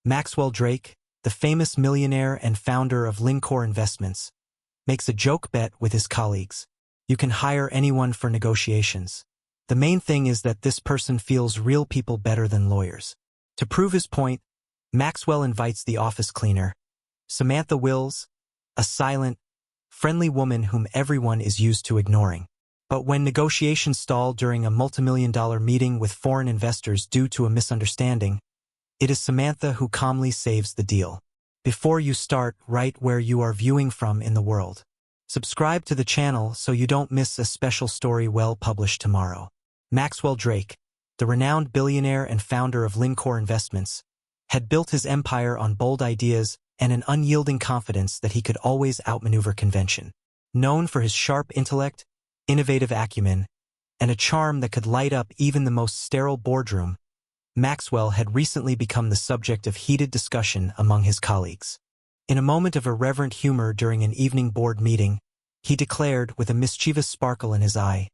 Maxwell Drake, the famous millionaire and founder of Lincor Investments, makes a joke bet with his colleagues. You can hire anyone for negotiations. The main thing is that this person feels real people better than lawyers. To prove his point, Maxwell invites the office cleaner, Samantha Wills, a silent, friendly woman whom everyone is used to ignoring. But when negotiations stall during a multimillion-dollar meeting with foreign investors due to a misunderstanding, it is Samantha who calmly saves the deal. Before you start, write where you are viewing from in the world. Subscribe to the channel so you don't miss a special story well published tomorrow. Maxwell Drake, the renowned billionaire and founder of Lincor Investments, had built his empire on bold ideas and an unyielding confidence that he could always outmaneuver convention. Known for his sharp intellect, innovative acumen, and a charm that could light up even the most sterile boardroom, Maxwell had recently become the subject of heated discussion among his colleagues. In a moment of irreverent humor during an evening board meeting, he declared with a mischievous sparkle in his eye,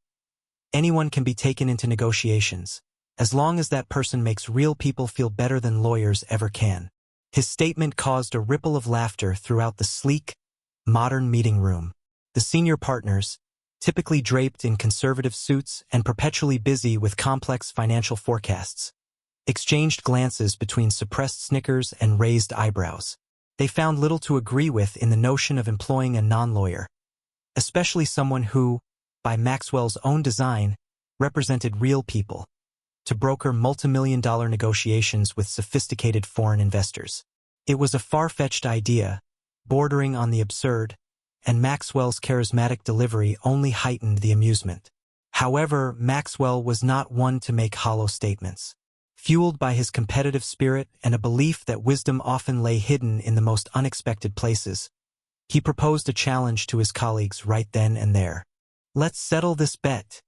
"Anyone can be taken into negotiations, as long as that person makes real people feel better than lawyers ever can." His statement caused a ripple of laughter throughout the sleek, modern meeting room. The senior partners, typically draped in conservative suits and perpetually busy with complex financial forecasts, exchanged glances between suppressed snickers and raised eyebrows. They found little to agree with in the notion of employing a non-lawyer, especially someone who, by Maxwell's own design, represented real people, to broker multimillion-dollar negotiations with sophisticated foreign investors. It was a far-fetched idea, bordering on the absurd, and Maxwell's charismatic delivery only heightened the amusement. However, Maxwell was not one to make hollow statements. Fueled by his competitive spirit and a belief that wisdom often lay hidden in the most unexpected places, he proposed a challenge to his colleagues right then and there. "Let's settle this bet,"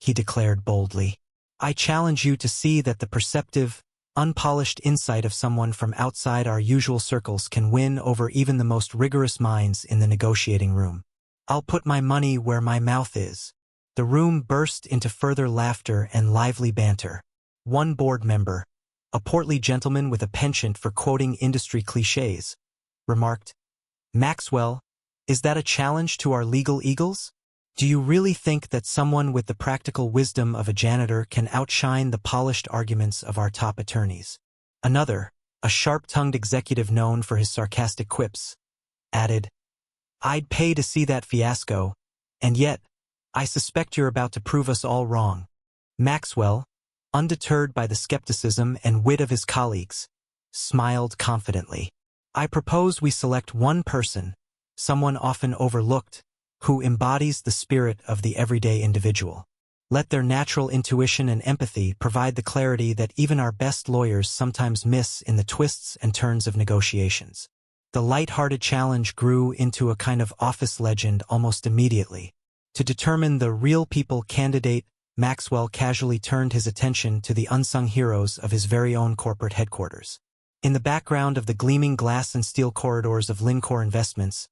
he declared boldly. "I challenge you to see that the perceptive, unpolished insight of someone from outside our usual circles can win over even the most rigorous minds in the negotiating room. I'll put my money where my mouth is." The room burst into further laughter and lively banter. One board member, a portly gentleman with a penchant for quoting industry cliches, remarked, "Maxwell, is that a challenge to our legal eagles? Do you really think that someone with the practical wisdom of a janitor can outshine the polished arguments of our top attorneys?" Another, a sharp-tongued executive known for his sarcastic quips, added, "I'd pay to see that fiasco, and yet, I suspect you're about to prove us all wrong." Maxwell, undeterred by the skepticism and wit of his colleagues, smiled confidently. "I propose we select one person, someone often overlooked, who embodies the spirit of the everyday individual. Let their natural intuition and empathy provide the clarity that even our best lawyers sometimes miss in the twists and turns of negotiations." The light-hearted challenge grew into a kind of office legend almost immediately. To determine the real people candidate, Maxwell casually turned his attention to the unsung heroes of his very own corporate headquarters. In the background of the gleaming glass and steel corridors of Lincor Investments,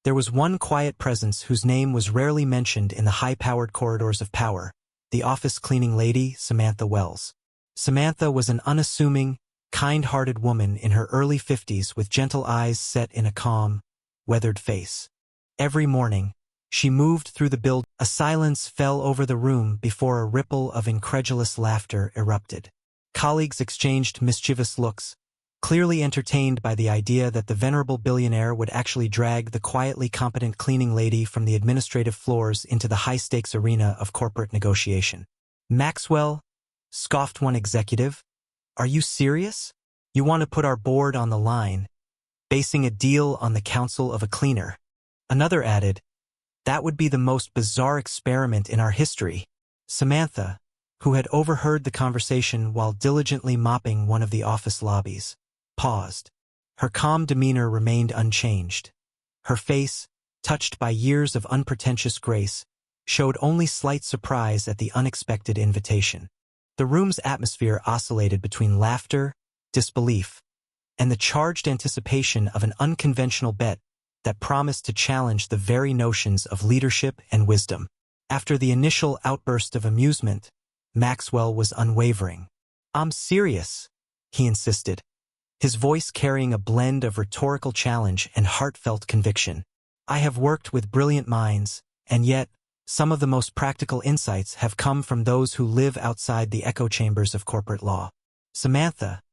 there was one quiet presence whose name was rarely mentioned in the high-powered corridors of power, the office-cleaning lady, Samantha Wells. Samantha was an unassuming, kind-hearted woman in her early 50s with gentle eyes set in a calm, weathered face. Every morning, she moved through the building. A silence fell over the room before a ripple of incredulous laughter erupted. Colleagues exchanged mischievous looks, clearly entertained by the idea that the venerable billionaire would actually drag the quietly competent cleaning lady from the administrative floors into the high-stakes arena of corporate negotiation. "Maxwell," scoffed one executive, "are you serious? You want to put our board on the line, basing a deal on the counsel of a cleaner?" Another added, "That would be the most bizarre experiment in our history." Samantha, who had overheard the conversation while diligently mopping one of the office lobbies, paused. Her calm demeanor remained unchanged. Her face, touched by years of unpretentious grace, showed only slight surprise at the unexpected invitation. The room's atmosphere oscillated between laughter, disbelief, and the charged anticipation of an unconventional bet that promised to challenge the very notions of leadership and wisdom. After the initial outburst of amusement, Maxwell was unwavering. "I'm serious," he insisted, his voice carrying a blend of rhetorical challenge and heartfelt conviction. I have worked with brilliant minds, and yet, some of the most practical insights have come from those who live outside the echo chambers of corporate law. Samantha,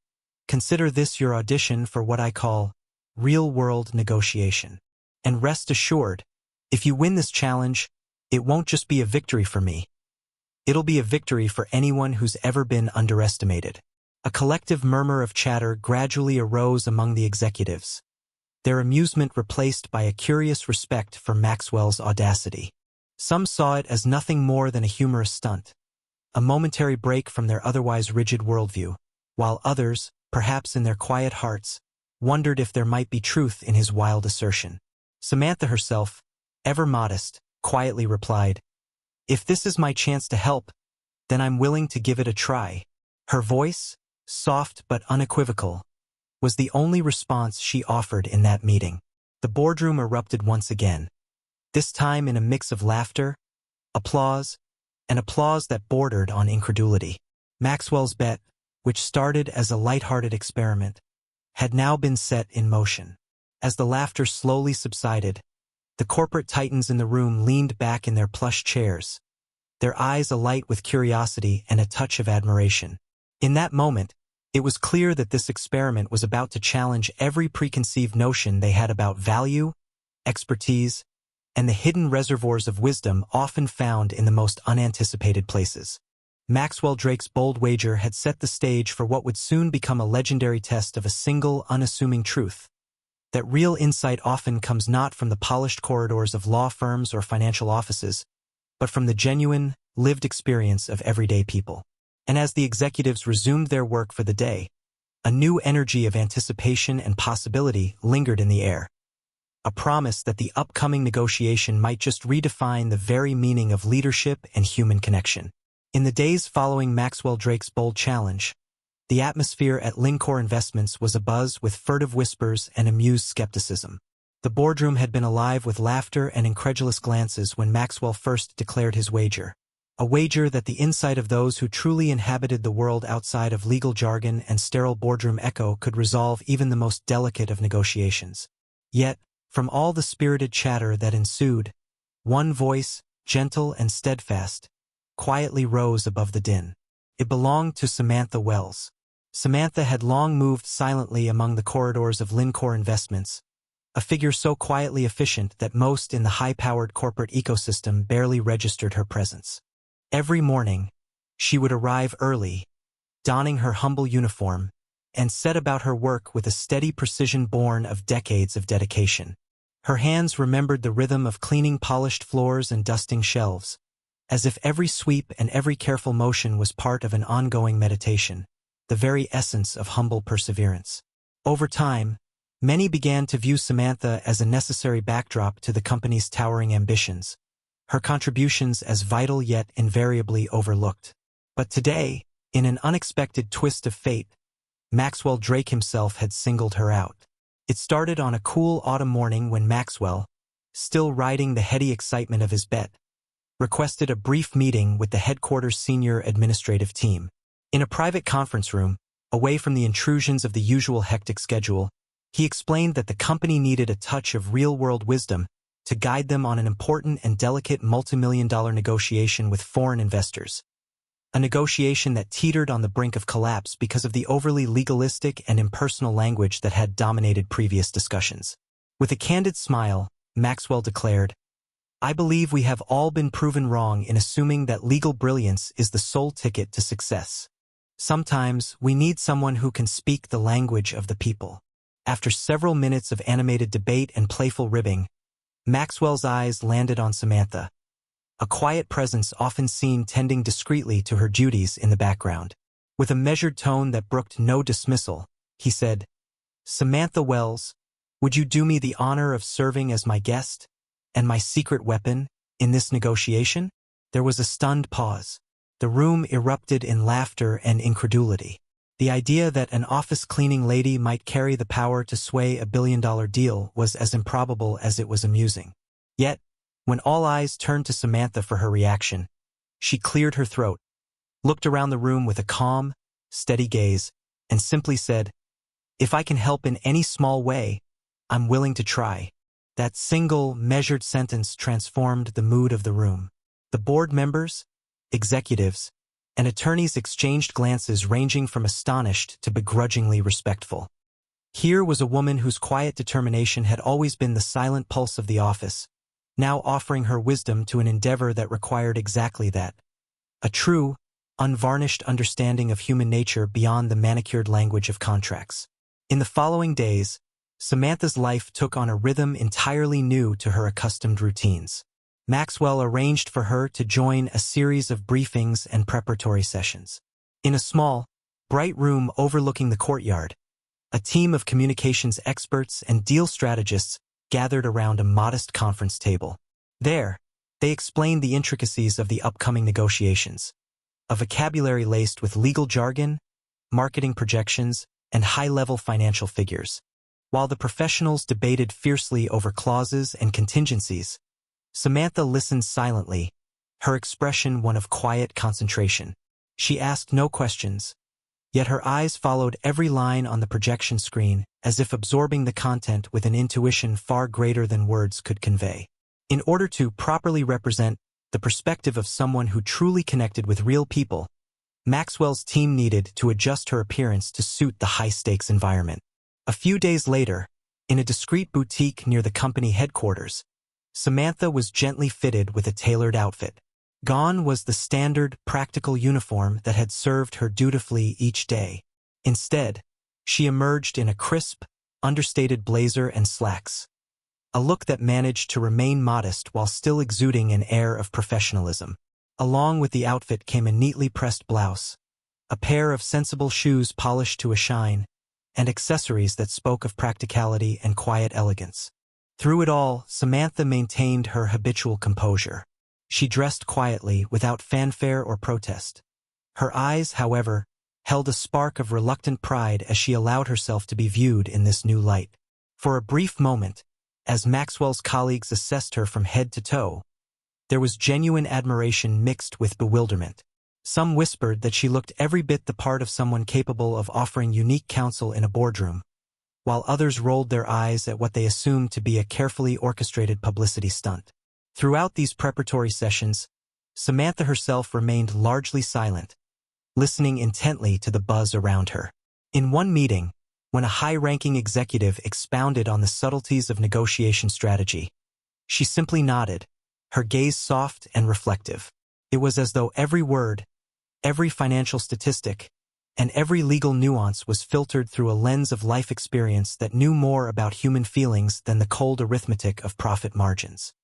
consider this your audition for what I call real-world negotiation. And rest assured, if you win this challenge, it won't just be a victory for me. It'll be a victory for anyone who's ever been underestimated. A collective murmur of chatter gradually arose among the executives, their amusement replaced by a curious respect for Maxwell's audacity. Some saw it as nothing more than a humorous stunt, a momentary break from their otherwise rigid worldview, while others, perhaps in their quiet hearts, wondered if there might be truth in his wild assertion. Samantha herself, ever modest, quietly replied, "If this is my chance to help, then I'm willing to give it a try." Her voice, soft but unequivocal, was the only response she offered in that meeting. The boardroom erupted once again, this time in a mix of laughter, applause, and applause that bordered on incredulity. Maxwell's bet, which started as a light-hearted experiment, had now been set in motion. As the laughter slowly subsided, the corporate titans in the room leaned back in their plush chairs, their eyes alight with curiosity and a touch of admiration. In that moment, it was clear that this experiment was about to challenge every preconceived notion they had about value, expertise, and the hidden reservoirs of wisdom often found in the most unanticipated places. Maxwell Drake's bold wager had set the stage for what would soon become a legendary test of a single, unassuming truth: that real insight often comes not from the polished corridors of law firms or financial offices, but from the genuine, lived experience of everyday people. And as the executives resumed their work for the day, a new energy of anticipation and possibility lingered in the air. A promise that the upcoming negotiation might just redefine the very meaning of leadership and human connection. In the days following Maxwell Drake's bold challenge, the atmosphere at Lincor Investments was abuzz with furtive whispers and amused skepticism. The boardroom had been alive with laughter and incredulous glances when Maxwell first declared his wager. A wager that the insight of those who truly inhabited the world outside of legal jargon and sterile boardroom echo could resolve even the most delicate of negotiations. Yet, from all the spirited chatter that ensued, one voice, gentle and steadfast, quietly rose above the din. It belonged to Samantha Wells. Samantha had long moved silently among the corridors of Lincor Investments, a figure so quietly efficient that most in the high-powered corporate ecosystem barely registered her presence. Every morning, she would arrive early, donning her humble uniform, and set about her work with a steady precision born of decades of dedication. Her hands remembered the rhythm of cleaning polished floors and dusting shelves, as if every sweep and every careful motion was part of an ongoing meditation, the very essence of humble perseverance. Over time, many began to view Samantha as a necessary backdrop to the company's towering ambitions, her contributions as vital yet invariably overlooked. But today, in an unexpected twist of fate, Maxwell Drake himself had singled her out. It started on a cool autumn morning when Maxwell, still riding the heady excitement of his bet, requested a brief meeting with the headquarters senior administrative team. In a private conference room, away from the intrusions of the usual hectic schedule, he explained that the company needed a touch of real-world wisdom to guide them on an important and delicate multi-million-dollar negotiation with foreign investors. A negotiation that teetered on the brink of collapse because of the overly legalistic and impersonal language that had dominated previous discussions. With a candid smile, Maxwell declared, "I believe we have all been proven wrong in assuming that legal brilliance is the sole ticket to success. Sometimes we need someone who can speak the language of the people." After several minutes of animated debate and playful ribbing, Maxwell's eyes landed on Samantha, a quiet presence often seen tending discreetly to her duties in the background. With a measured tone that brooked no dismissal, he said, "Samantha Wells, would you do me the honor of serving as my guest and my secret weapon in this negotiation?" There was a stunned pause. The room erupted in laughter and incredulity. The idea that an office cleaning lady might carry the power to sway a billion-dollar deal was as improbable as it was amusing. Yet, when all eyes turned to Samantha for her reaction, she cleared her throat, looked around the room with a calm, steady gaze, and simply said, If I can help in any small way, I'm willing to try." That single, measured sentence transformed the mood of the room. The board members, executives, and attorneys exchanged glances ranging from astonished to begrudgingly respectful. Here was a woman whose quiet determination had always been the silent pulse of the office, now offering her wisdom to an endeavor that required exactly that: a true, unvarnished understanding of human nature beyond the manicured language of contracts. In the following days, Samantha's life took on a rhythm entirely new to her accustomed routines. Maxwell arranged for her to join a series of briefings and preparatory sessions. In a small, bright room overlooking the courtyard, a team of communications experts and deal strategists gathered around a modest conference table. There, they explained the intricacies of the upcoming negotiations, a vocabulary laced with legal jargon, marketing projections, and high-level financial figures. While the professionals debated fiercely over clauses and contingencies, Samantha listened silently, her expression one of quiet concentration. She asked no questions, yet her eyes followed every line on the projection screen, as if absorbing the content with an intuition far greater than words could convey. In order to properly represent the perspective of someone who truly connected with real people, Maxwell's team needed to adjust her appearance to suit the high-stakes environment. A few days later, in a discreet boutique near the company headquarters, Samantha was gently fitted with a tailored outfit. Gone was the standard, practical uniform that had served her dutifully each day. Instead, she emerged in a crisp, understated blazer and slacks, a look that managed to remain modest while still exuding an air of professionalism. Along with the outfit came a neatly pressed blouse, a pair of sensible shoes polished to a shine, and accessories that spoke of practicality and quiet elegance. Through it all, Samantha maintained her habitual composure. She dressed quietly, without fanfare or protest. Her eyes, however, held a spark of reluctant pride as she allowed herself to be viewed in this new light. For a brief moment, as Maxwell's colleagues assessed her from head to toe, there was genuine admiration mixed with bewilderment. Some whispered that she looked every bit the part of someone capable of offering unique counsel in a boardroom, while others rolled their eyes at what they assumed to be a carefully orchestrated publicity stunt. Throughout these preparatory sessions, Samantha herself remained largely silent, listening intently to the buzz around her. In one meeting, when a high-ranking executive expounded on the subtleties of negotiation strategy, she simply nodded, her gaze soft and reflective. It was as though every word, every financial statistic, and every legal nuance was filtered through a lens of life experience that knew more about human feelings than the cold arithmetic of profit margins.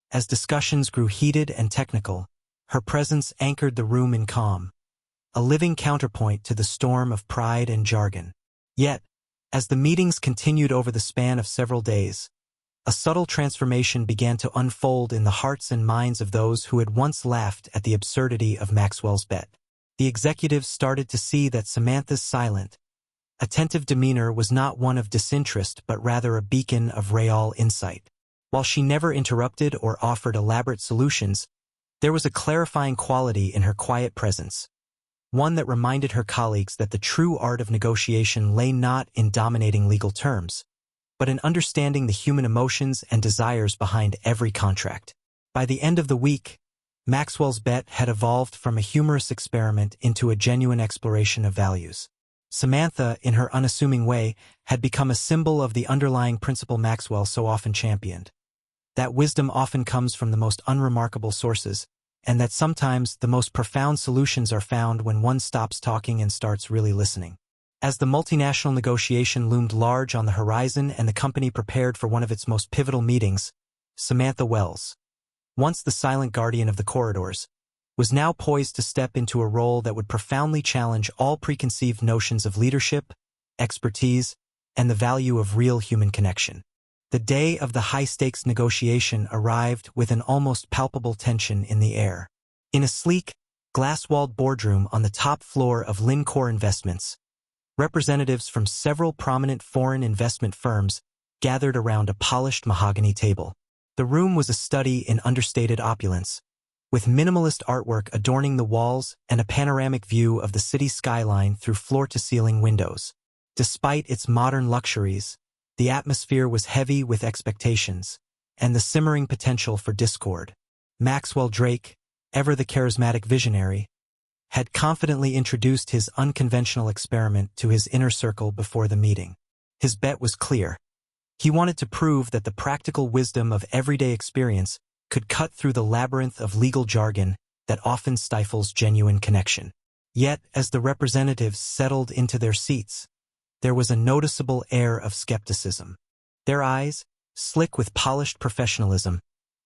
As discussions grew heated and technical, her presence anchored the room in calm, a living counterpoint to the storm of pride and jargon. Yet, as the meetings continued over the span of several days, a subtle transformation began to unfold in the hearts and minds of those who had once laughed at the absurdity of Maxwell's bet. The executives started to see that Samantha's silent, attentive demeanor was not one of disinterest but rather a beacon of real insight. While she never interrupted or offered elaborate solutions, there was a clarifying quality in her quiet presence, one that reminded her colleagues that the true art of negotiation lay not in dominating legal terms, but in understanding the human emotions and desires behind every contract. By the end of the week, Maxwell's bet had evolved from a humorous experiment into a genuine exploration of values. Samantha, in her unassuming way, had become a symbol of the underlying principle Maxwell so often championed: that wisdom often comes from the most unremarkable sources, and that sometimes the most profound solutions are found when one stops talking and starts really listening. As the multinational negotiation loomed large on the horizon and the company prepared for one of its most pivotal meetings, Samantha Wells, once the silent guardian of the corridors, was now poised to step into a role that would profoundly challenge all preconceived notions of leadership, expertise, and the value of real human connection. The day of the high-stakes negotiation arrived with an almost palpable tension in the air. In a sleek, glass-walled boardroom on the top floor of Lincor Investments, representatives from several prominent foreign investment firms gathered around a polished mahogany table. The room was a study in understated opulence, with minimalist artwork adorning the walls and a panoramic view of the city skyline through floor-to-ceiling windows. Despite its modern luxuries, the atmosphere was heavy with expectations and the simmering potential for discord. Maxwell Drake, ever the charismatic visionary, had confidently introduced his unconventional experiment to his inner circle before the meeting. His bet was clear. He wanted to prove that the practical wisdom of everyday experience could cut through the labyrinth of legal jargon that often stifles genuine connection. Yet, as the representatives settled into their seats, there was a noticeable air of skepticism. Their eyes, slick with polished professionalism,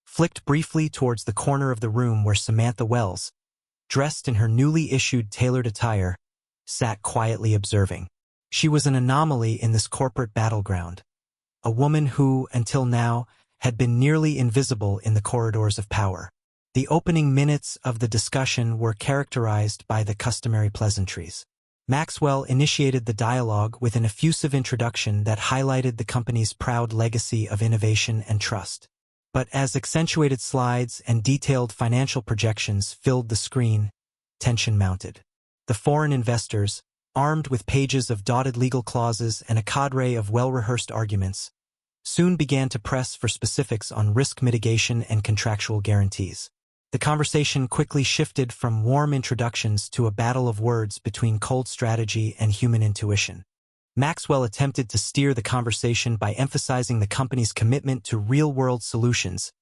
flicked briefly towards the corner of the room where Samantha Wells, dressed in her newly issued tailored attire, sat quietly observing. She was an anomaly in this corporate battleground, a woman who, until now, had been nearly invisible in the corridors of power. The opening minutes of the discussion were characterized by the customary pleasantries. Maxwell initiated the dialogue with an effusive introduction that highlighted the company's proud legacy of innovation and trust. But as accentuated slides and detailed financial projections filled the screen, tension mounted. The foreign investors, armed with pages of dotted legal clauses and a cadre of well-rehearsed arguments, soon began to press for specifics on risk mitigation and contractual guarantees. The conversation quickly shifted from warm introductions to a battle of words between cold strategy and human intuition. Maxwell attempted to steer the conversation by emphasizing the company's commitment to real-world solutions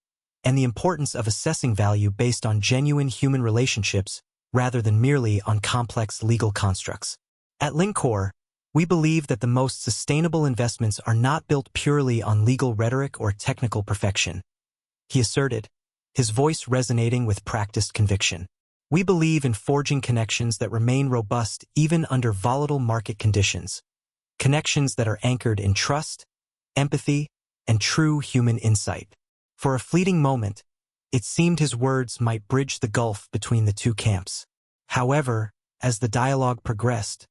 and the importance of assessing value based on genuine human relationships rather than merely on complex legal constructs. At Lincor, we believe that the most sustainable investments are not built purely on legal rhetoric or technical perfection, he asserted, his voice resonating with practiced conviction. We believe in forging connections that remain robust even under volatile market conditions, connections that are anchored in trust, empathy, and true human insight. For a fleeting moment, it seemed his words might bridge the gulf between the two camps. However, as the dialogue progressed,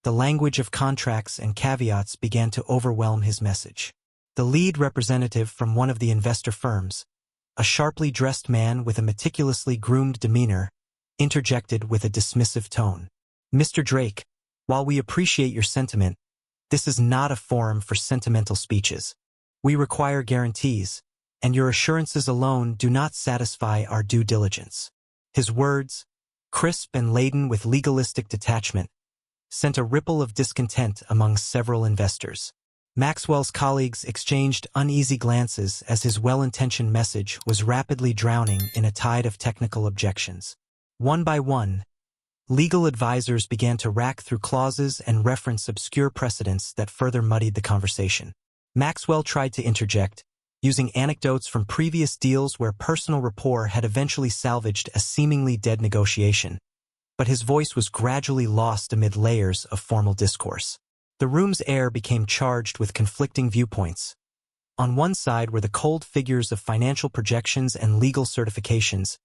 the language of contracts and caveats began to overwhelm his message. The lead representative from one of the investor firms, a sharply dressed man with a meticulously groomed demeanor, interjected with a dismissive tone. "Mr. Drake, while we appreciate your sentiment, this is not a forum for sentimental speeches. We require guarantees, and your assurances alone do not satisfy our due diligence." His words, crisp and laden with legalistic detachment, sent a ripple of discontent among several investors. Maxwell's colleagues exchanged uneasy glances as his well-intentioned message was rapidly drowning in a tide of technical objections. One by one, legal advisors began to rack through clauses and reference obscure precedents that further muddied the conversation. Maxwell tried to interject, using anecdotes from previous deals where personal rapport had eventually salvaged a seemingly dead negotiation, but his voice was gradually lost amid layers of formal discourse. The room's air became charged with conflicting viewpoints. On one side were the cold figures of financial projections and legal certifications,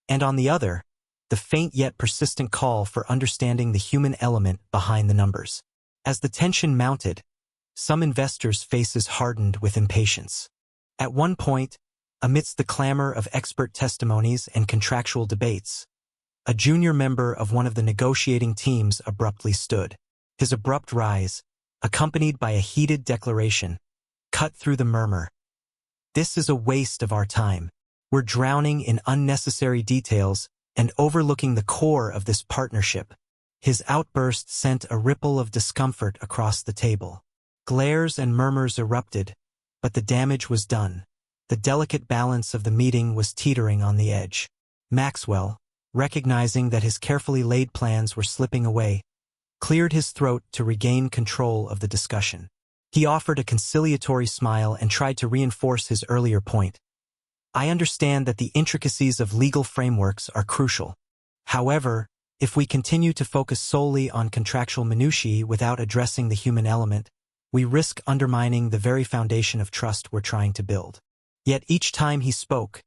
and on the other, the faint yet persistent call for understanding the human element behind the numbers. As the tension mounted, some investors' faces hardened with impatience. At one point, amidst the clamor of expert testimonies and contractual debates, a junior member of one of the negotiating teams abruptly stood. His abrupt rise, accompanied by a heated declaration, cut through the murmur. "This is a waste of our time. We're drowning in unnecessary details and overlooking the core of this partnership." His outburst sent a ripple of discomfort across the table. Glares and murmurs erupted, but the damage was done. The delicate balance of the meeting was teetering on the edge. Maxwell, recognizing that his carefully laid plans were slipping away, cleared his throat to regain control of the discussion. He offered a conciliatory smile and tried to reinforce his earlier point. "I understand that the intricacies of legal frameworks are crucial. However, if we continue to focus solely on contractual minutiae without addressing the human element, we risk undermining the very foundation of trust we're trying to build." Yet each time he spoke,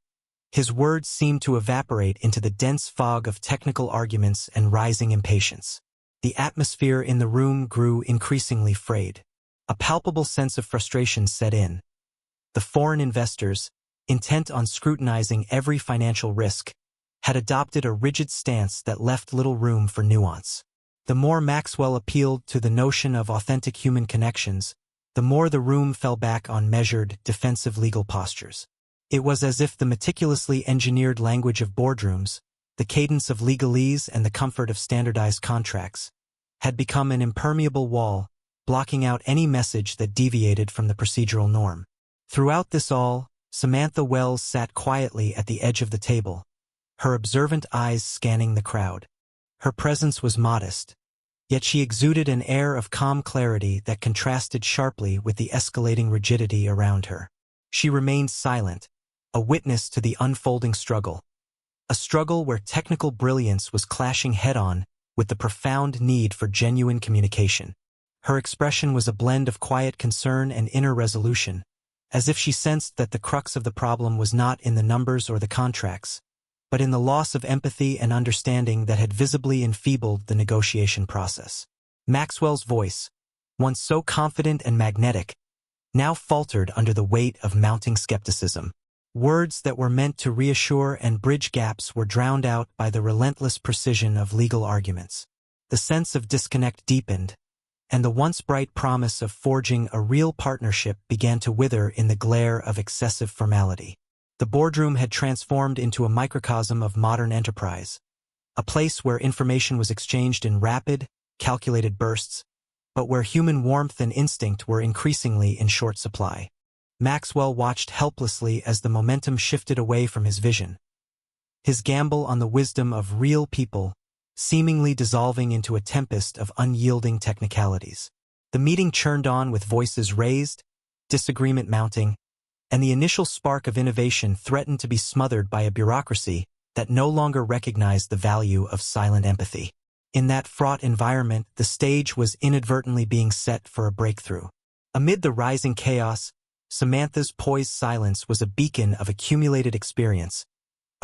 his words seemed to evaporate into the dense fog of technical arguments and rising impatience. The atmosphere in the room grew increasingly frayed. A palpable sense of frustration set in. The foreign investors, intent on scrutinizing every financial risk, had adopted a rigid stance that left little room for nuance. The more Maxwell appealed to the notion of authentic human connections, the more the room fell back on measured, defensive legal postures. It was as if the meticulously engineered language of boardrooms, the cadence of legalese and the comfort of standardized contracts, had become an impermeable wall, blocking out any message that deviated from the procedural norm. Throughout this all, Samantha Wells sat quietly at the edge of the table, her observant eyes scanning the crowd. Her presence was modest, yet she exuded an air of calm clarity that contrasted sharply with the escalating rigidity around her. She remained silent, a witness to the unfolding struggle. A struggle where technical brilliance was clashing head-on with the profound need for genuine communication. Her expression was a blend of quiet concern and inner resolution, as if she sensed that the crux of the problem was not in the numbers or the contracts, but in the loss of empathy and understanding that had visibly enfeebled the negotiation process. Maxwell's voice, once so confident and magnetic, now faltered under the weight of mounting skepticism. Words that were meant to reassure and bridge gaps were drowned out by the relentless precision of legal arguments. The sense of disconnect deepened, and the once bright promise of forging a real partnership began to wither in the glare of excessive formality. The boardroom had transformed into a microcosm of modern enterprise, a place where information was exchanged in rapid, calculated bursts, but where human warmth and instinct were increasingly in short supply. Maxwell watched helplessly as the momentum shifted away from his vision, his gamble on the wisdom of real people seemingly dissolving into a tempest of unyielding technicalities. The meeting churned on with voices raised, disagreement mounting, and the initial spark of innovation threatened to be smothered by a bureaucracy that no longer recognized the value of silent empathy. In that fraught environment, the stage was inadvertently being set for a breakthrough. Amid the rising chaos, Samantha's poised silence was a beacon of accumulated experience,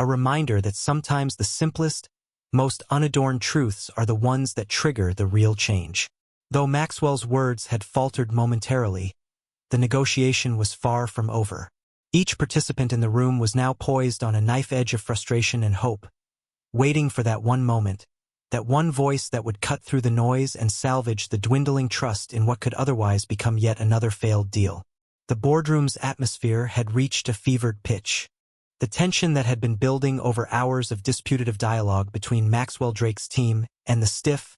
a reminder that sometimes the simplest, most unadorned truths are the ones that trigger the real change. Though Maxwell's words had faltered momentarily, the negotiation was far from over. Each participant in the room was now poised on a knife edge of frustration and hope, waiting for that one moment, that one voice that would cut through the noise and salvage the dwindling trust in what could otherwise become yet another failed deal. The boardroom's atmosphere had reached a fevered pitch. The tension that had been building over hours of disputative dialogue between Maxwell Drake's team and the stiff,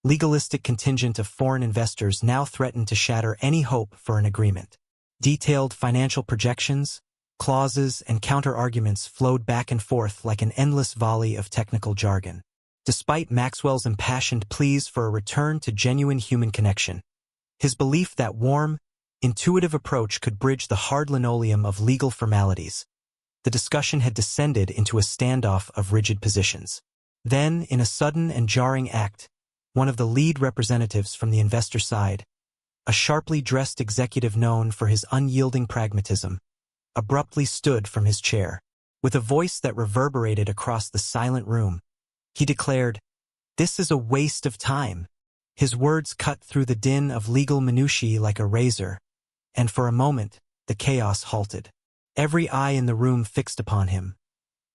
legalistic contingent of foreign investors now threatened to shatter any hope for an agreement. Detailed financial projections, clauses, and counter-arguments flowed back and forth like an endless volley of technical jargon. Despite Maxwell's impassioned pleas for a return to genuine human connection, his belief that warm, intuitive approach could bridge the hard linoleum of legal formalities, the discussion had descended into a standoff of rigid positions. Then, in a sudden and jarring act, one of the lead representatives from the investor side, a sharply dressed executive known for his unyielding pragmatism, abruptly stood from his chair. With a voice that reverberated across the silent room, he declared, "This is a waste of time." His words cut through the din of legal minutiae like a razor, and for a moment, the chaos halted. Every eye in the room fixed upon him,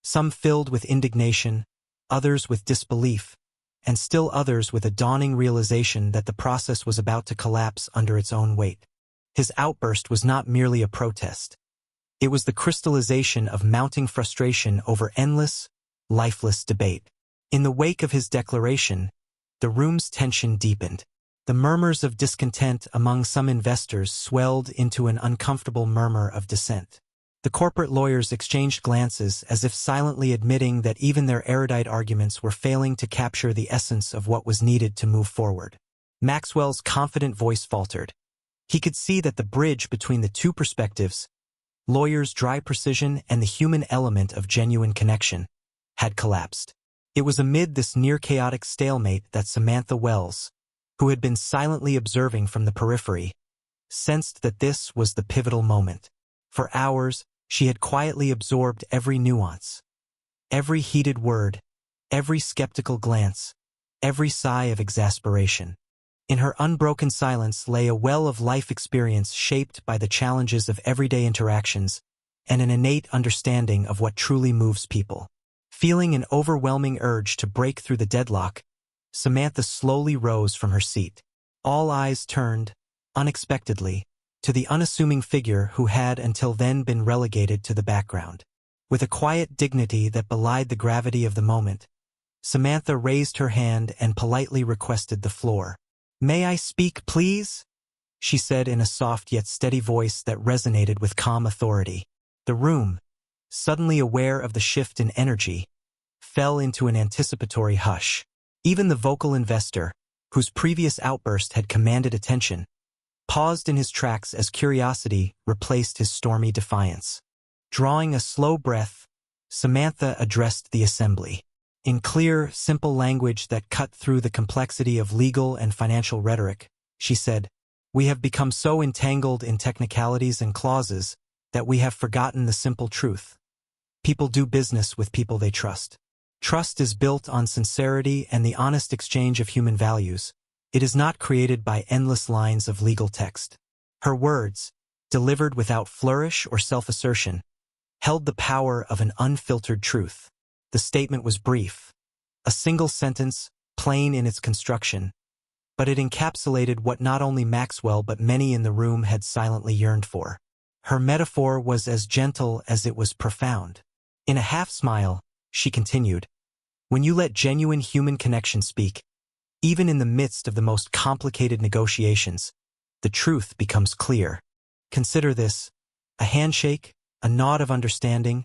some filled with indignation, others with disbelief, and still others with a dawning realization that the process was about to collapse under its own weight. His outburst was not merely a protest. It was the crystallization of mounting frustration over endless, lifeless debate. In the wake of his declaration, the room's tension deepened. The murmurs of discontent among some investors swelled into an uncomfortable murmur of dissent. The corporate lawyers exchanged glances as if silently admitting that even their erudite arguments were failing to capture the essence of what was needed to move forward. Maxwell's confident voice faltered. He could see that the bridge between the two perspectives, lawyers' dry precision and the human element of genuine connection, had collapsed. It was amid this near-chaotic stalemate that Samantha Wells, who had been silently observing from the periphery, sensed that this was the pivotal moment. For hours, she had quietly absorbed every nuance, every heated word, every skeptical glance, every sigh of exasperation. In her unbroken silence lay a well of life experience shaped by the challenges of everyday interactions and an innate understanding of what truly moves people. Feeling an overwhelming urge to break through the deadlock, Samantha slowly rose from her seat. All eyes turned, unexpectedly, to the unassuming figure who had until then been relegated to the background. With a quiet dignity that belied the gravity of the moment, Samantha raised her hand and politely requested the floor. "May I speak, please?" she said in a soft yet steady voice that resonated with calm authority. The room, suddenly aware of the shift in energy, fell into an anticipatory hush. Even the vocal investor, whose previous outburst had commanded attention, paused in his tracks as curiosity replaced his stormy defiance. Drawing a slow breath, Samantha addressed the assembly. In clear, simple language that cut through the complexity of legal and financial rhetoric, she said, "We have become so entangled in technicalities and clauses that we have forgotten the simple truth. People do business with people they trust. Trust is built on sincerity and the honest exchange of human values. It is not created by endless lines of legal text." Her words, delivered without flourish or self-assertion, held the power of an unfiltered truth. The statement was brief, a single sentence, plain in its construction, but it encapsulated what not only Maxwell but many in the room had silently yearned for. Her metaphor was as gentle as it was profound. In a half-smile, she continued, "When you let genuine human connection speak, even in the midst of the most complicated negotiations, the truth becomes clear. Consider this: a handshake, a nod of understanding,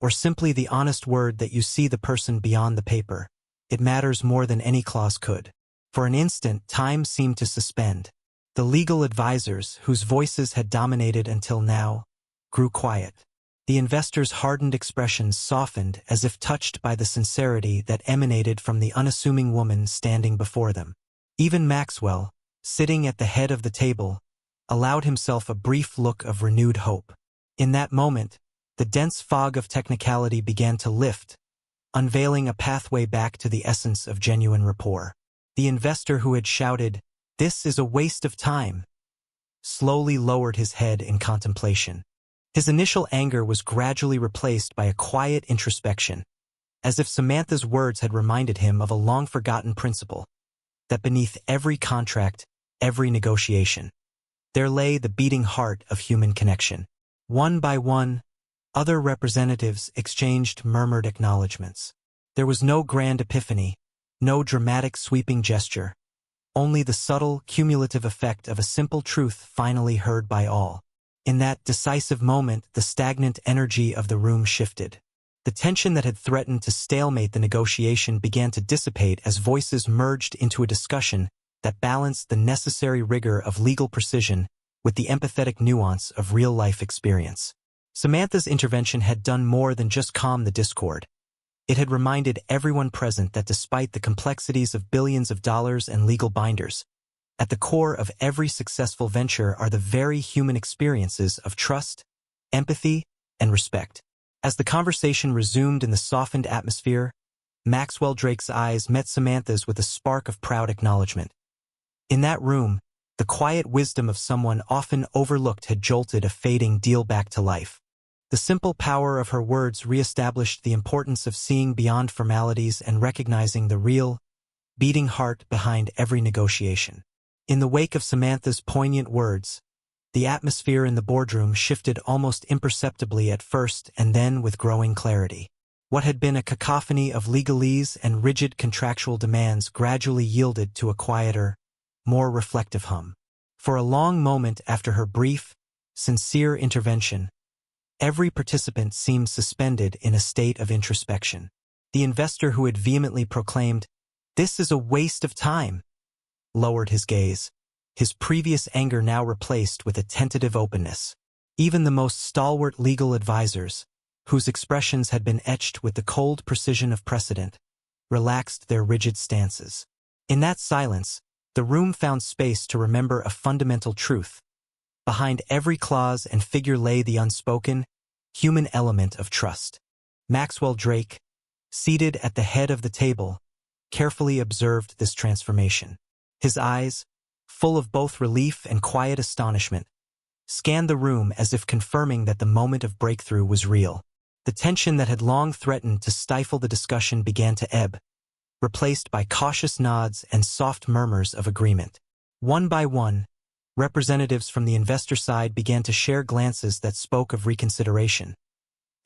or simply the honest word that you see the person beyond the paper. It matters more than any clause could." For an instant, time seemed to suspend. The legal advisors, whose voices had dominated until now, grew quiet. The investors' hardened expressions softened as if touched by the sincerity that emanated from the unassuming woman standing before them. Even Maxwell, sitting at the head of the table, allowed himself a brief look of renewed hope. In that moment, the dense fog of technicality began to lift, unveiling a pathway back to the essence of genuine rapport. The investor who had shouted, "This is a waste of time," slowly lowered his head in contemplation. His initial anger was gradually replaced by a quiet introspection, as if Samantha's words had reminded him of a long-forgotten principle, that beneath every contract, every negotiation, there lay the beating heart of human connection. One by one, other representatives exchanged murmured acknowledgments. There was no grand epiphany, no dramatic sweeping gesture, only the subtle, cumulative effect of a simple truth finally heard by all. In that decisive moment, the stagnant energy of the room shifted. The tension that had threatened to stalemate the negotiation began to dissipate as voices merged into a discussion that balanced the necessary rigor of legal precision with the empathetic nuance of real-life experience. Samantha's intervention had done more than just calm the discord. It had reminded everyone present that despite the complexities of billions of dollars and legal binders, at the core of every successful venture are the very human experiences of trust, empathy, and respect. As the conversation resumed in the softened atmosphere, Maxwell Drake's eyes met Samantha's with a spark of proud acknowledgement. In that room, the quiet wisdom of someone often overlooked had jolted a fading deal back to life. The simple power of her words reestablished the importance of seeing beyond formalities and recognizing the real, beating heart behind every negotiation. In the wake of Samantha's poignant words, the atmosphere in the boardroom shifted almost imperceptibly at first and then with growing clarity. What had been a cacophony of legalese and rigid contractual demands gradually yielded to a quieter, more reflective hum. For a long moment after her brief, sincere intervention, every participant seemed suspended in a state of introspection. The investor who had vehemently proclaimed, "This is a waste of time," lowered his gaze, his previous anger now replaced with a tentative openness. Even the most stalwart legal advisors, whose expressions had been etched with the cold precision of precedent, relaxed their rigid stances. In that silence, the room found space to remember a fundamental truth. Behind every clause and figure lay the unspoken, human element of trust. Maxwell Drake, seated at the head of the table, carefully observed this transformation. His eyes, full of both relief and quiet astonishment, scanned the room as if confirming that the moment of breakthrough was real. The tension that had long threatened to stifle the discussion began to ebb, replaced by cautious nods and soft murmurs of agreement. One by one, representatives from the investor side began to share glances that spoke of reconsideration,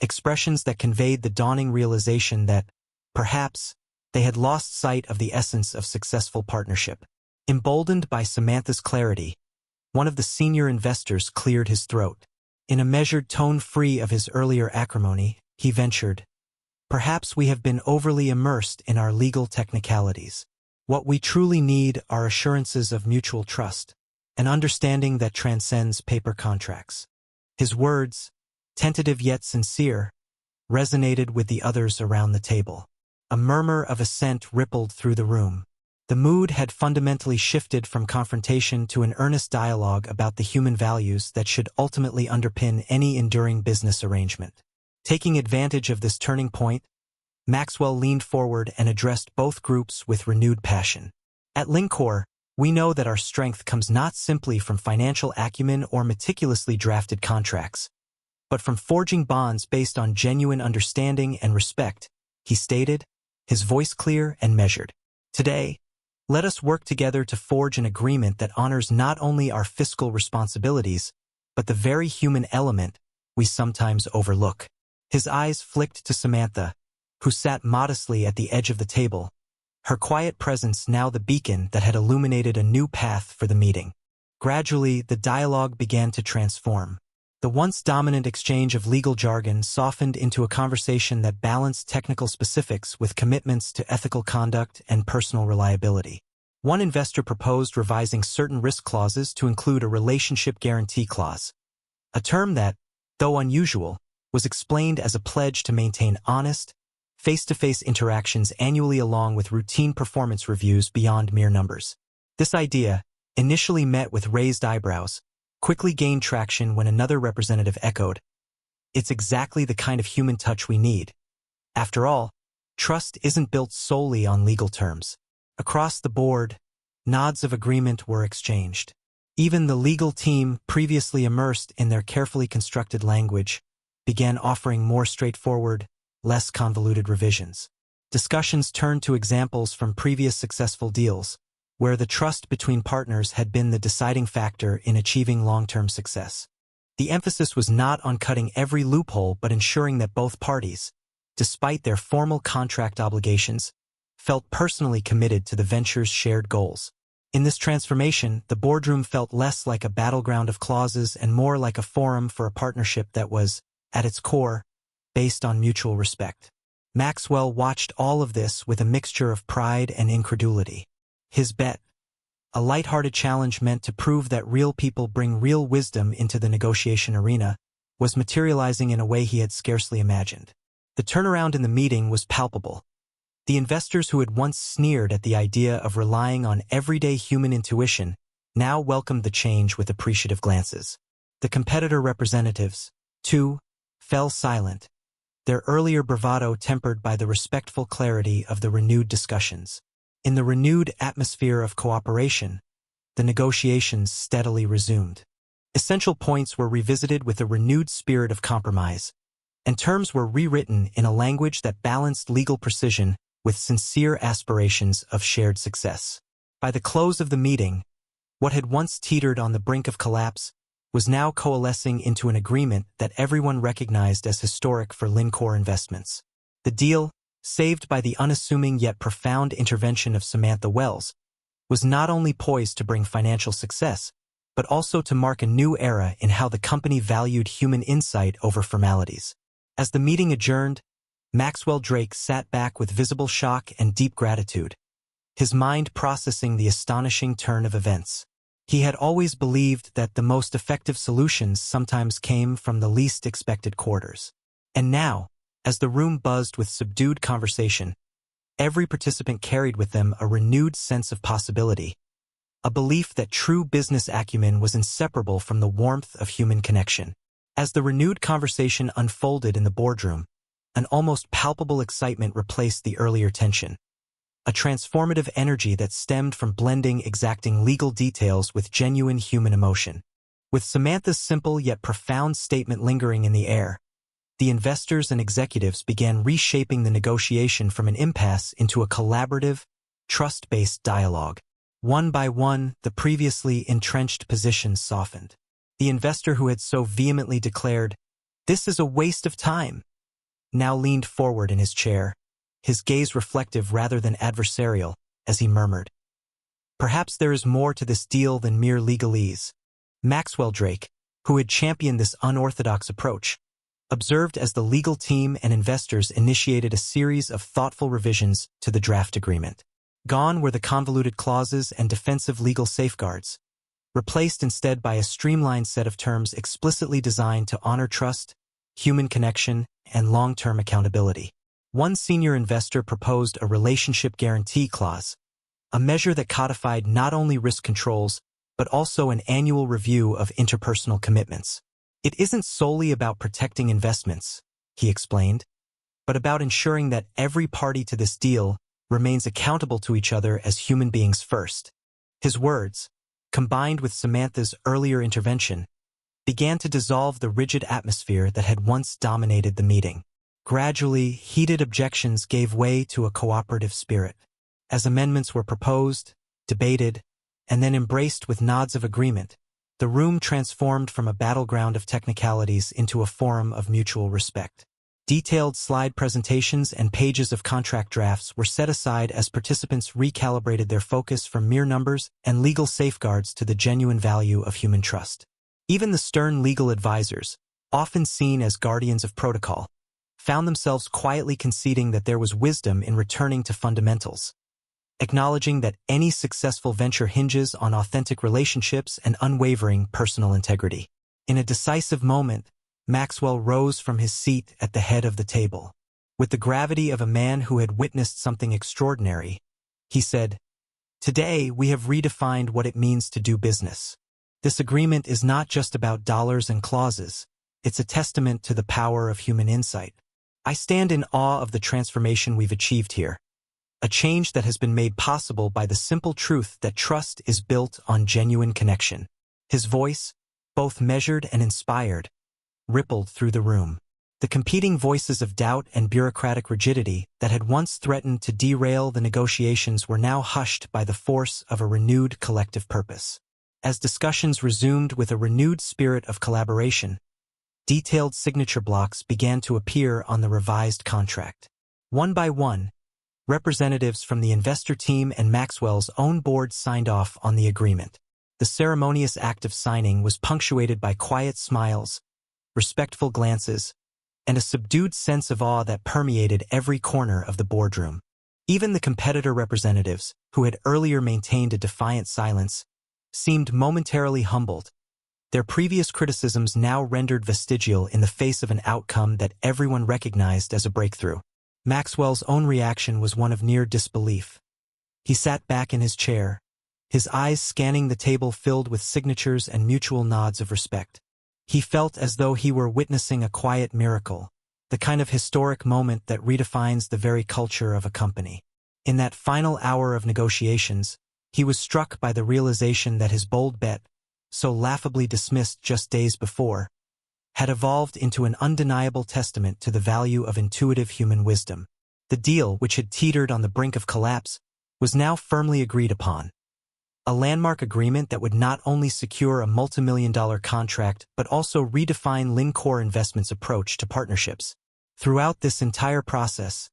expressions that conveyed the dawning realization that, perhaps, they had lost sight of the essence of successful partnership. Emboldened by Samantha's clarity, one of the senior investors cleared his throat. In a measured tone free of his earlier acrimony, he ventured, "Perhaps we have been overly immersed in our legal technicalities. What we truly need are assurances of mutual trust, an understanding that transcends paper contracts." His words, tentative yet sincere, resonated with the others around the table. A murmur of assent rippled through the room. The mood had fundamentally shifted from confrontation to an earnest dialogue about the human values that should ultimately underpin any enduring business arrangement. Taking advantage of this turning point, Maxwell leaned forward and addressed both groups with renewed passion. At Lincor, we know that our strength comes not simply from financial acumen or meticulously drafted contracts, but from forging bonds based on genuine understanding and respect, he stated, his voice clear and measured. Today, let us work together to forge an agreement that honors not only our fiscal responsibilities, but the very human element we sometimes overlook. His eyes flicked to Samantha, who sat modestly at the edge of the table, her quiet presence now the beacon that had illuminated a new path for the meeting. Gradually, the dialogue began to transform. The once dominant exchange of legal jargon softened into a conversation that balanced technical specifics with commitments to ethical conduct and personal reliability. One investor proposed revising certain risk clauses to include a relationship guarantee clause, a term that, though unusual, was explained as a pledge to maintain honest, face-to-face interactions annually along with routine performance reviews beyond mere numbers. This idea, initially met with raised eyebrows, quickly gained traction when another representative echoed, "It's exactly the kind of human touch we need." After all, trust isn't built solely on legal terms. Across the board, nods of agreement were exchanged. Even the legal team, previously immersed in their carefully constructed language, began offering more straightforward, less convoluted revisions. Discussions turned to examples from previous successful deals, where the trust between partners had been the deciding factor in achieving long-term success. The emphasis was not on cutting every loophole but ensuring that both parties, despite their formal contract obligations, felt personally committed to the venture's shared goals. In this transformation, the boardroom felt less like a battleground of clauses and more like a forum for a partnership that was, at its core, based on mutual respect. Maxwell watched all of this with a mixture of pride and incredulity. His bet, a lighthearted challenge meant to prove that real people bring real wisdom into the negotiation arena, was materializing in a way he had scarcely imagined. The turnaround in the meeting was palpable. The investors who had once sneered at the idea of relying on everyday human intuition now welcomed the change with appreciative glances. The competitor representatives, too, fell silent, their earlier bravado tempered by the respectful clarity of the renewed discussions. In the renewed atmosphere of cooperation, the negotiations steadily resumed. Essential points were revisited with a renewed spirit of compromise, and terms were rewritten in a language that balanced legal precision with sincere aspirations of shared success. By the close of the meeting, what had once teetered on the brink of collapse was now coalescing into an agreement that everyone recognized as historic for Lincor Investments. The deal, saved by the unassuming yet profound intervention of Samantha Wells, was not only poised to bring financial success, but also to mark a new era in how the company valued human insight over formalities. As the meeting adjourned, Maxwell Drake sat back with visible shock and deep gratitude, his mind processing the astonishing turn of events. He had always believed that the most effective solutions sometimes came from the least expected quarters. And now, as the room buzzed with subdued conversation, every participant carried with them a renewed sense of possibility, a belief that true business acumen was inseparable from the warmth of human connection. As the renewed conversation unfolded in the boardroom, an almost palpable excitement replaced the earlier tension, a transformative energy that stemmed from blending exacting legal details with genuine human emotion. With Samantha's simple yet profound statement lingering in the air, the investors and executives began reshaping the negotiation from an impasse into a collaborative, trust-based dialogue. One by one, the previously entrenched positions softened. The investor who had so vehemently declared, "This is a waste of time," now leaned forward in his chair, his gaze reflective rather than adversarial, as he murmured, "Perhaps there is more to this deal than mere legalese." Maxwell Drake, who had championed this unorthodox approach, observed as the legal team and investors initiated a series of thoughtful revisions to the draft agreement. Gone were the convoluted clauses and defensive legal safeguards, replaced instead by a streamlined set of terms explicitly designed to honor trust, human connection, and long-term accountability. One senior investor proposed a relationship guarantee clause, a measure that codified not only risk controls, but also an annual review of interpersonal commitments. "It isn't solely about protecting investments," he explained, "but about ensuring that every party to this deal remains accountable to each other as human beings first." His words, combined with Samantha's earlier intervention, began to dissolve the rigid atmosphere that had once dominated the meeting. Gradually, heated objections gave way to a cooperative spirit. As amendments were proposed, debated, and then embraced with nods of agreement, the room transformed from a battleground of technicalities into a forum of mutual respect. Detailed slide presentations and pages of contract drafts were set aside as participants recalibrated their focus from mere numbers and legal safeguards to the genuine value of human trust. Even the stern legal advisors, often seen as guardians of protocol, found themselves quietly conceding that there was wisdom in returning to fundamentals, acknowledging that any successful venture hinges on authentic relationships and unwavering personal integrity. In a decisive moment, Maxwell rose from his seat at the head of the table. With the gravity of a man who had witnessed something extraordinary, he said, "Today we have redefined what it means to do business. This agreement is not just about dollars and clauses, it's a testament to the power of human insight. I stand in awe of the transformation we've achieved here, a change that has been made possible by the simple truth that trust is built on genuine connection." His voice, both measured and inspired, rippled through the room. The competing voices of doubt and bureaucratic rigidity that had once threatened to derail the negotiations were now hushed by the force of a renewed collective purpose. As discussions resumed with a renewed spirit of collaboration, detailed signature blocks began to appear on the revised contract. One by one, representatives from the investor team and Maxwell's own board signed off on the agreement. The ceremonious act of signing was punctuated by quiet smiles, respectful glances, and a subdued sense of awe that permeated every corner of the boardroom. Even the competitor representatives, who had earlier maintained a defiant silence, seemed momentarily humbled, their previous criticisms now rendered vestigial in the face of an outcome that everyone recognized as a breakthrough. Maxwell's own reaction was one of near disbelief. He sat back in his chair, his eyes scanning the table filled with signatures and mutual nods of respect. He felt as though he were witnessing a quiet miracle, the kind of historic moment that redefines the very culture of a company. In that final hour of negotiations, he was struck by the realization that his bold bet, so laughably dismissed just days before, had evolved into an undeniable testament to the value of intuitive human wisdom. The deal, which had teetered on the brink of collapse, was now firmly agreed upon. A landmark agreement that would not only secure a multimillion-dollar contract but also redefine Lincor Investments' approach to partnerships. Throughout this entire process,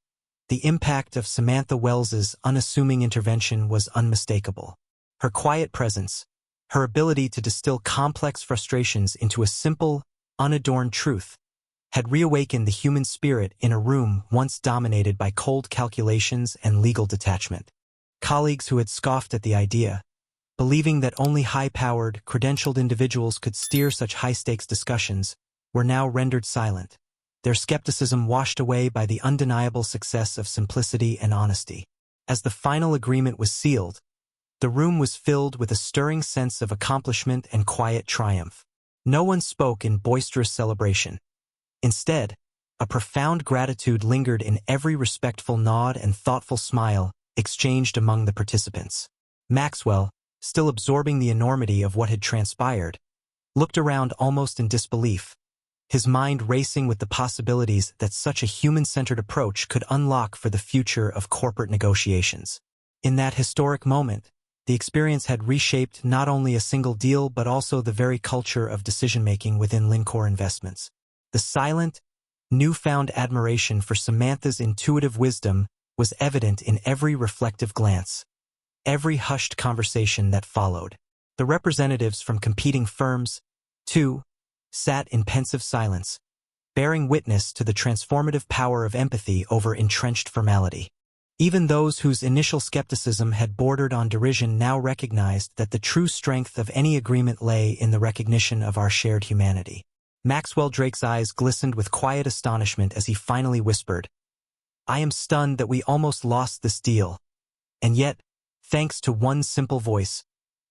the impact of Samantha Wells's unassuming intervention was unmistakable. Her quiet presence, her ability to distill complex frustrations into a simple, unadorned truth, had reawakened the human spirit in a room once dominated by cold calculations and legal detachment. Colleagues who had scoffed at the idea, believing that only high-powered, credentialed individuals could steer such high-stakes discussions, were now rendered silent, their skepticism washed away by the undeniable success of simplicity and honesty. As the final agreement was sealed, the room was filled with a stirring sense of accomplishment and quiet triumph. No one spoke in boisterous celebration. Instead, a profound gratitude lingered in every respectful nod and thoughtful smile exchanged among the participants. Maxwell, still absorbing the enormity of what had transpired, looked around almost in disbelief, his mind racing with the possibilities that such a human-centered approach could unlock for the future of corporate negotiations. In that historic moment, the experience had reshaped not only a single deal but also the very culture of decision-making within Lincor Investments. The silent, newfound admiration for Samantha's intuitive wisdom was evident in every reflective glance, every hushed conversation that followed. The representatives from competing firms, too, sat in pensive silence, bearing witness to the transformative power of empathy over entrenched formality. Even those whose initial skepticism had bordered on derision now recognized that the true strength of any agreement lay in the recognition of our shared humanity. Maxwell Drake's eyes glistened with quiet astonishment as he finally whispered, "I am stunned that we almost lost this deal. And yet, thanks to one simple voice,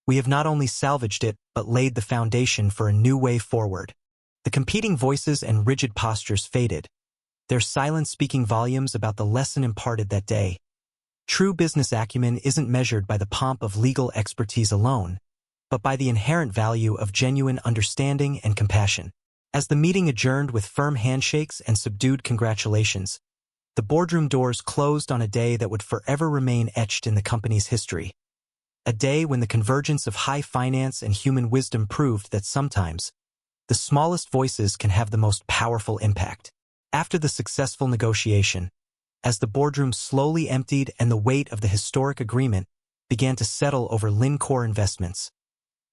we have not only salvaged it but laid the foundation for a new way forward." The competing voices and rigid postures faded, their silence speaking volumes about the lesson imparted that day. True business acumen isn't measured by the pomp of legal expertise alone, but by the inherent value of genuine understanding and compassion. As the meeting adjourned with firm handshakes and subdued congratulations, the boardroom doors closed on a day that would forever remain etched in the company's history. A day when the convergence of high finance and human wisdom proved that sometimes, the smallest voices can have the most powerful impact. After the successful negotiation, as the boardroom slowly emptied and the weight of the historic agreement began to settle over Lincor Investments,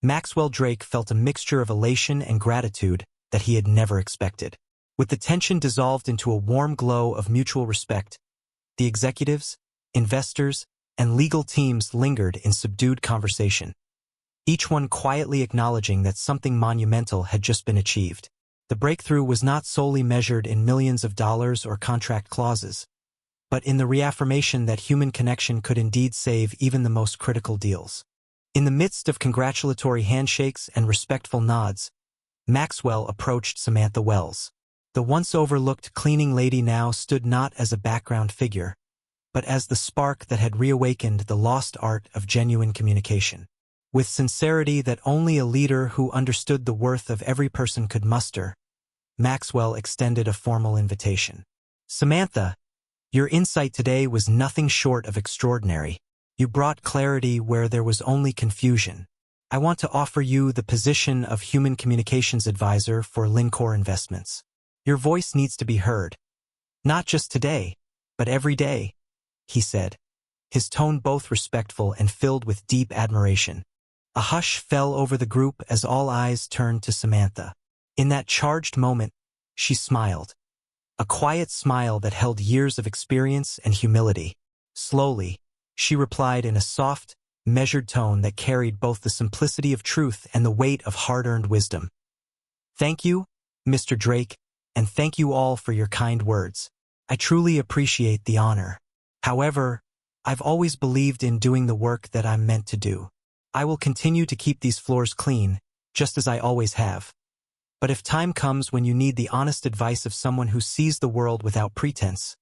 Maxwell Drake felt a mixture of elation and gratitude that he had never expected. With the tension dissolved into a warm glow of mutual respect, the executives, investors, and legal teams lingered in subdued conversation, each one quietly acknowledging that something monumental had just been achieved. The breakthrough was not solely measured in millions of dollars or contract clauses, but in the reaffirmation that human connection could indeed save even the most critical deals. In the midst of congratulatory handshakes and respectful nods, Maxwell approached Samantha Wells. The once overlooked cleaning lady now stood not as a background figure, but as the spark that had reawakened the lost art of genuine communication. With sincerity that only a leader who understood the worth of every person could muster, Maxwell extended a formal invitation. "Samantha, your insight today was nothing short of extraordinary. You brought clarity where there was only confusion. I want to offer you the position of Human Communications Advisor for Lincor Investments. Your voice needs to be heard. Not just today, but every day," he said, his tone both respectful and filled with deep admiration. A hush fell over the group as all eyes turned to Samantha. In that charged moment, she smiled. A quiet smile that held years of experience and humility. Slowly, she replied in a soft, measured tone that carried both the simplicity of truth and the weight of hard-earned wisdom. "Thank you, Mr. Drake, and thank you all for your kind words. I truly appreciate the honor. However, I've always believed in doing the work that I'm meant to do. I will continue to keep these floors clean, just as I always have. But if time comes when you need the honest advice of someone who sees the world without pretense,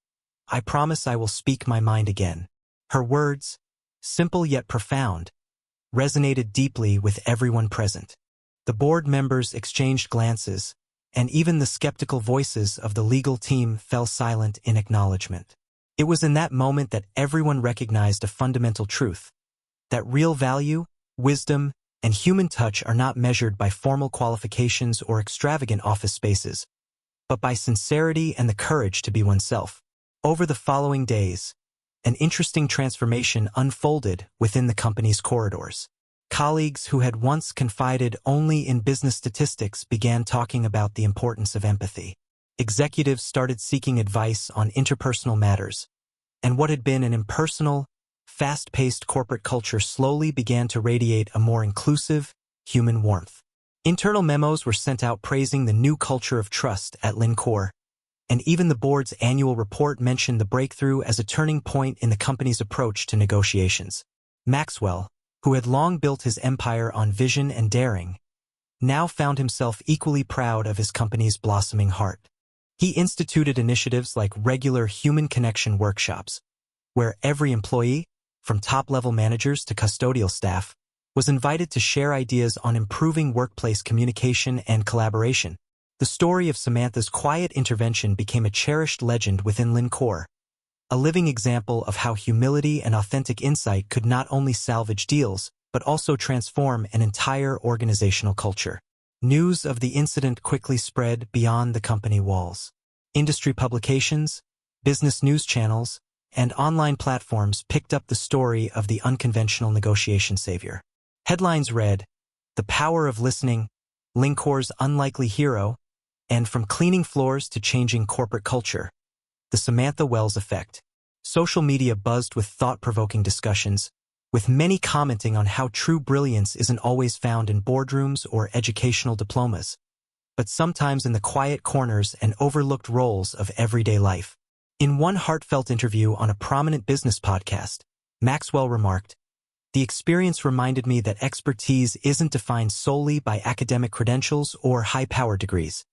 I promise I will speak my mind again." Her words, simple yet profound, resonated deeply with everyone present. The board members exchanged glances, and even the skeptical voices of the legal team fell silent in acknowledgement. It was in that moment that everyone recognized a fundamental truth, that real value, wisdom, and human touch are not measured by formal qualifications or extravagant office spaces, but by sincerity and the courage to be oneself. Over the following days, an interesting transformation unfolded within the company's corridors. Colleagues who had once confided only in business statistics began talking about the importance of empathy. Executives started seeking advice on interpersonal matters, and what had been an impersonal, fast-paced corporate culture slowly began to radiate a more inclusive, human warmth. Internal memos were sent out praising the new culture of trust at Lincor, and even the board's annual report mentioned the breakthrough as a turning point in the company's approach to negotiations. Maxwell, who had long built his empire on vision and daring, now found himself equally proud of his company's blossoming heart. He instituted initiatives like regular human connection workshops, where every employee, from top-level managers to custodial staff, was invited to share ideas on improving workplace communication and collaboration. The The story of Samantha's quiet intervention became a cherished legend within Lincore, a living example of how humility and authentic insight could not only salvage deals, but also transform an entire organizational culture. News of the incident quickly spread beyond the company walls. Industry publications, business news channels, and online platforms picked up the story of the unconventional negotiation savior. Headlines read, "The Power of Listening, Lincore's Unlikely Hero," and "From Cleaning Floors to Changing Corporate Culture, the Samantha Wells Effect." Social media buzzed with thought-provoking discussions, with many commenting on how true brilliance isn't always found in boardrooms or educational diplomas, but sometimes in the quiet corners and overlooked roles of everyday life. In one heartfelt interview on a prominent business podcast, Maxwell remarked, "The experience reminded me that expertise isn't defined solely by academic credentials or high-powered degrees.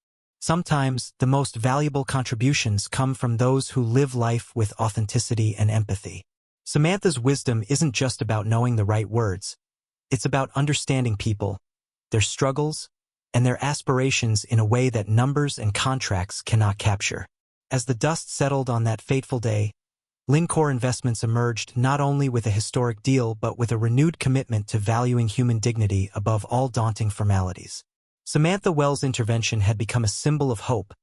Sometimes, the most valuable contributions come from those who live life with authenticity and empathy." Samantha's wisdom isn't just about knowing the right words. It's about understanding people, their struggles, and their aspirations in a way that numbers and contracts cannot capture. As the dust settled on that fateful day, Lincore Investments emerged not only with a historic deal but with a renewed commitment to valuing human dignity above all daunting formalities. Samantha Wells' intervention had become a symbol of hope,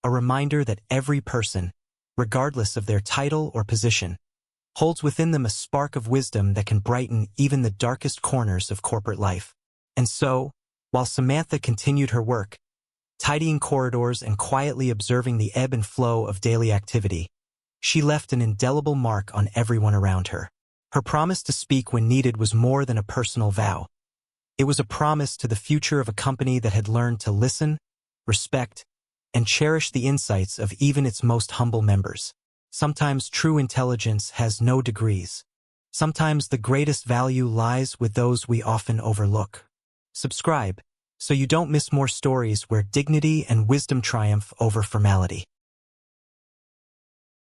a reminder that every person, regardless of their title or position, holds within them a spark of wisdom that can brighten even the darkest corners of corporate life. And so, while Samantha continued her work, tidying corridors and quietly observing the ebb and flow of daily activity, she left an indelible mark on everyone around her. Her promise to speak when needed was more than a personal vow. It was a promise to the future of a company that had learned to listen, respect, and cherish the insights of even its most humble members. Sometimes true intelligence has no degrees. Sometimes the greatest value lies with those we often overlook. Subscribe so you don't miss more stories where dignity and wisdom triumph over formality.